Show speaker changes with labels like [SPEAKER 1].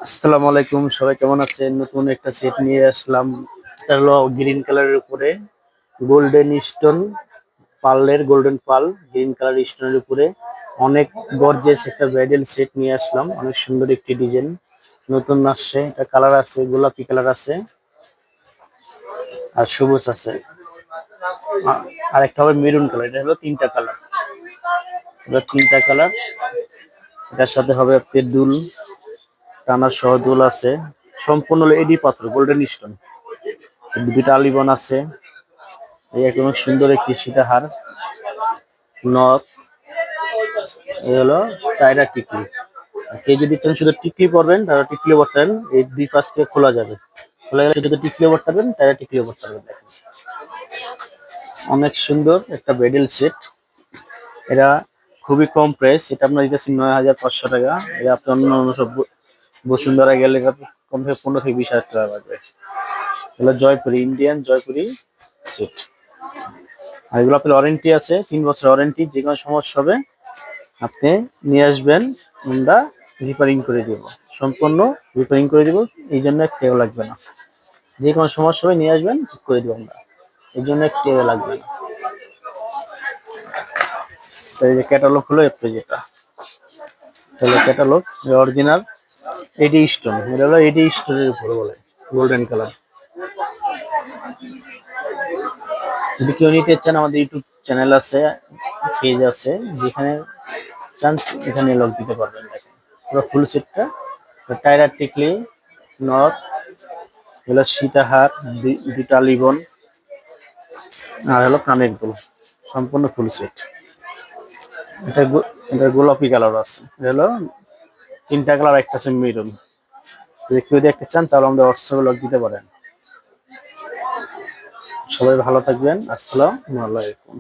[SPEAKER 1] আসসালামু আলাইকুম, সবাই কেমন আছেন? নতুন একটা সেট নিয়ে আসলাম। এটা হলো গ্রিন কালারের উপরে গোল্ডেন স্টোন, পার্লের গোল্ডেন পার্ল গ্রিন কালার স্টোনের উপরে অনেক গর্জিয়াস একটা ব্রাইডাল সেট নিয়ে আসলাম। অনেক সুন্দর একটি ডিজাইন নতুন আসছে। এটা কালার আছে, গোলাপি কালার আছে আর সবুজ আছে, আর একটা হবে মেরুন কালার। এটা হলো তিনটা কালার, এটা তিনটা কালার। এটার সাথে হবে আপনার দুল, টানার সহ দুল আছে। সম্পূর্ণ হলো এডি পাথর গোল্ডেন স্টোন, দুইটা আলিবন আছে। এই একদম সুন্দর একটি সীতাহার, নথ, এই হলো টায়রা টিকলি। কেউ যদি চান শুধু টিকলি পরবেন তাহলে টিকলিও পরতে পারেন, এই দুই পাশ থেকে খোলা যাবে। খোলা গেলে শুধু টিকলিও পরতে পারবেন, টায়রা টিকলিও পরতে পারবেন। দেখেন অনেক সুন্দর একটা ব্রাইডাল সেট। এটা খুবই কম প্রাইস, এটা আপনার দিতেছি ৯,৫০০ টাকা। এটা আপনার অন্য সব বসুন্ধরা গেলে কম থেকে ১৫ থেকে ২০ হাজার টাকা লাগবে। এগুলো জয়পুরি, ইন্ডিয়ান জয়পুরি সেট। আর এগুলো আপনার ওয়ারেন্টি আছে, ৩ বছর ওয়ারেন্টি। যে কোনো সমস্যা হবে আপনি নিয়ে আসবেন, আমরা রিপেয়ারিং করে দিব, সম্পূর্ণ রিপেয়ারিং করে দিব। এই জন্য কেউ লাগবে না, যে কোনো সমস্যা হবে নিয়ে আসবেন, ঠিক করে দিব আমরা, এই জন্য কেউ লাগবে না। এই যে ক্যাটালগ হলো একটু, যেটা হলো ক্যাটালগ অরিজিনাল এডি স্টোন। এটা হলো এডি স্টোনের উপরে বলে গোল্ডেন কালার। যদি কেউ নিতে চান আমাদের ইউটিউব চ্যানেল আছে, পেজ আছে, যেখানে চান এখানে লক দিতে পারবেন। দেখেন পুরো ফুল সেটটা, টায়রা টিকলি, নথ, হলো সীতাহার, দুটা লিবন, আর হলো কানের দুল, সম্পূর্ণ ফুল সেট। এটা গোলাপি কালার আছে। এটা হলো তিনটা কালার, একটা আছে মেরুন। যদি কেউ দেখতে চান তাহলে আমাদের হোয়াটসঅ্যাপে লক দিতে পারেন। সবাই ভালো থাকবেন। আসসালামু আলাইকুম।